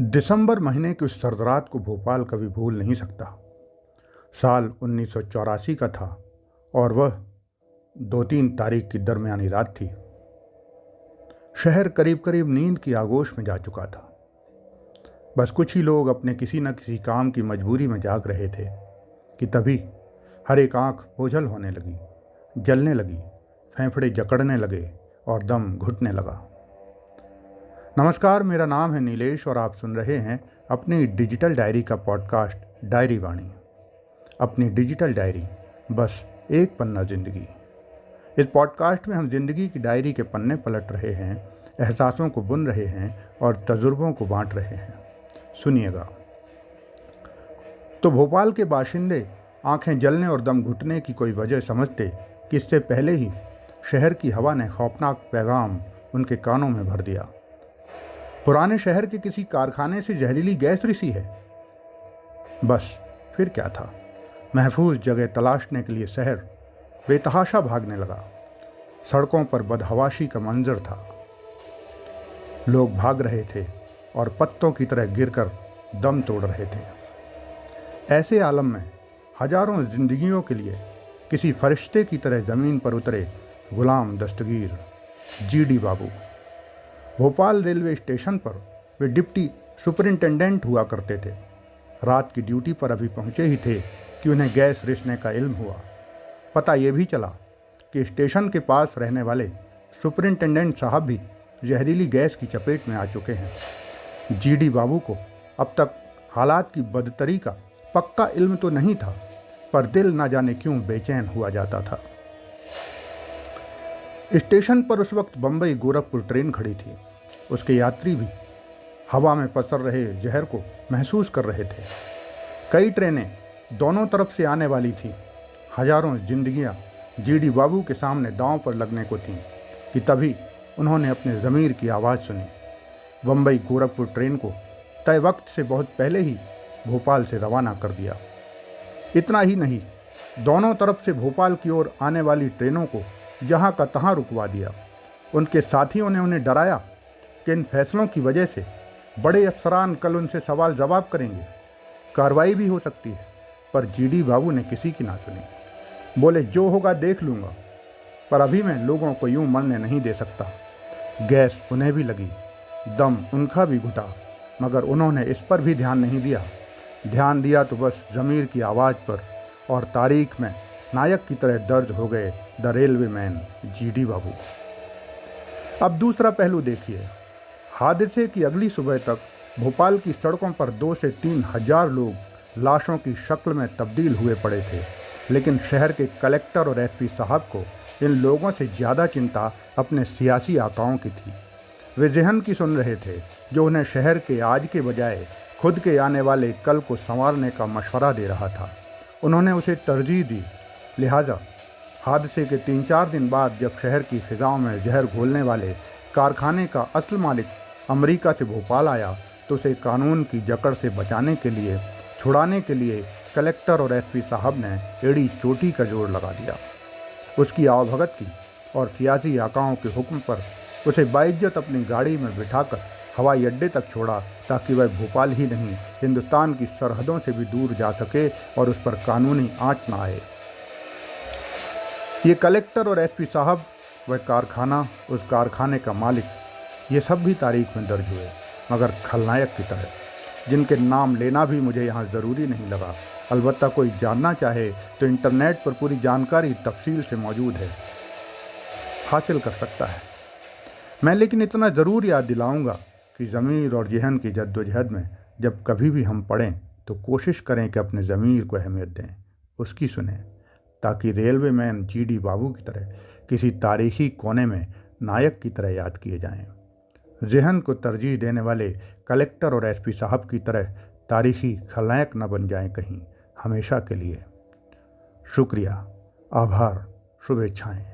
दिसंबर महीने की उस सर्द रात को भोपाल कभी भूल नहीं सकता। साल 1984 का था और वह 2-3 तारीख की दरमियानी रात थी। शहर करीब करीब नींद की आगोश में जा चुका था। बस कुछ ही लोग अपने किसी न किसी काम की मजबूरी में जाग रहे थे कि तभी हर एक आंख बोझल होने लगी, जलने लगी, फेफड़े जकड़ने लगे और दम घुटने लगा। नमस्कार, मेरा नाम है नीलेश और आप सुन रहे हैं अपनी डिजिटल डायरी का पॉडकास्ट डायरी वाणी। अपनी डिजिटल डायरी, बस एक पन्ना ज़िंदगी। इस पॉडकास्ट में हम ज़िंदगी की डायरी के पन्ने पलट रहे हैं, एहसासों को बुन रहे हैं और तजुर्बों को बांट रहे हैं। सुनिएगा। तो भोपाल के बाशिंदे आंखें जलने और दम घुटने की कोई वजह समझते कि इससे पहले ही शहर की हवा ने खौफनाक पैगाम उनके कानों में भर दिया। पुराने शहर के किसी कारखाने से जहरीली गैस रिसी है। बस फिर क्या था। महफूज जगह तलाशने के लिए शहर बेतहाशा भागने लगा। सड़कों पर बदहवाशी का मंजर था। लोग भाग रहे थे और पत्तों की तरह गिरकर दम तोड़ रहे थे। ऐसे आलम में हजारों जिंदगियों के लिए किसी फरिश्ते की तरह ज़मीन पर उतरे गुलाम दस्तगीर जीडी बाबू। भोपाल रेलवे स्टेशन पर वे डिप्टी सुपरिंटेंडेंट हुआ करते थे। रात की ड्यूटी पर अभी पहुंचे ही थे कि उन्हें गैस रिसने का इल्म हुआ। पता ये भी चला कि स्टेशन के पास रहने वाले सुपरिंटेंडेंट साहब भी जहरीली गैस की चपेट में आ चुके हैं। जीडी बाबू को अब तक हालात की बदतरी का पक्का इल्म तो नहीं था, पर दिल ना जाने क्यों बेचैन हुआ जाता था। स्टेशन पर उस वक्त बम्बई गोरखपुर ट्रेन खड़ी थी। उसके यात्री भी हवा में पसर रहे जहर को महसूस कर रहे थे। कई ट्रेनें दोनों तरफ से आने वाली थी। हजारों जिंदगियां जीडी बाबू के सामने दांव पर लगने को थीं कि तभी उन्होंने अपने ज़मीर की आवाज़ सुनी। बम्बई गोरखपुर ट्रेन को तय वक्त से बहुत पहले ही भोपाल से रवाना कर दिया। इतना ही नहीं, दोनों तरफ से भोपाल की ओर आने वाली ट्रेनों को जहां का तहां रुकवा दिया। उनके साथियों ने उन्हें डराया कि इन फैसलों की वजह से बड़े अफसरान कल उनसे सवाल जवाब करेंगे, कार्रवाई भी हो सकती है। पर जीडी बाबू ने किसी की ना सुनी। बोले, जो होगा देख लूँगा, पर अभी मैं लोगों को यूं मरने नहीं दे सकता। गैस उन्हें भी लगी, दम उनका भी घुटा, मगर उन्होंने इस पर भी ध्यान नहीं दिया। ध्यान दिया तो बस ज़मीर की आवाज़ पर, और तारीख में नायक की तरह दर्ज हो गए द रेलवे मैन जीडी बाबू। अब दूसरा पहलू देखिए। हादसे की अगली सुबह तक भोपाल की सड़कों पर 2 से 3 हजार लोग लाशों की शक्ल में तब्दील हुए पड़े थे। लेकिन शहर के कलेक्टर और एसपी साहब को इन लोगों से ज़्यादा चिंता अपने सियासी आकाओं की थी। वे ज़हन की सुन रहे थे, जो उन्हें शहर के आज के बजाय खुद के आने वाले कल को संवारने का मशवरा दे रहा था। उन्होंने उसे तरजीह दी। लिहाजा हादसे के 3-4 दिन बाद जब शहर की फिजाओं में जहर घोलने वाले कारखाने का असल मालिक अमेरिका से भोपाल आया, तो उसे कानून की जकड़ से बचाने के लिए, छुड़ाने के लिए कलेक्टर और एसपी साहब ने एड़ी चोटी का जोर लगा दिया। उसकी आवभगत की और सियासी आकाओं के हुक्म पर उसे बाइज्जत अपनी गाड़ी में बिठाकर हवाई अड्डे तक छोड़ा, ताकि वह भोपाल ही नहीं, हिंदुस्तान की सरहदों से भी दूर जा सके और उस पर कानूनी आंच न आए। ये कलेक्टर और एसपी साहब, वह कारखाना, उस कारखाने का मालिक, ये सब भी तारीख में दर्ज हुए, मगर खलनायक की तरह, जिनके नाम लेना भी मुझे यहाँ ज़रूरी नहीं लगा। अलबत्ता कोई जानना चाहे तो इंटरनेट पर पूरी जानकारी तफसील से मौजूद है, हासिल कर सकता है। मैं लेकिन इतना ज़रूर याद दिलाऊंगा कि ज़मीर और ज़हन की जद्दोजहद में जब कभी भी हम पढ़ें तो कोशिश करें कि अपने ज़मीर को अहमियत दें, उसकी सुनें, ताकि रेलवे मैन जीडी बाबू की तरह किसी तारीखी कोने में नायक की तरह याद किए जाएं। ज़हन को तरजीह देने वाले कलेक्टर और एसपी साहब की तरह तारीखी खलनायक न बन जाएं कहीं, हमेशा के लिए। शुक्रिया, आभार, शुभेच्छाएं।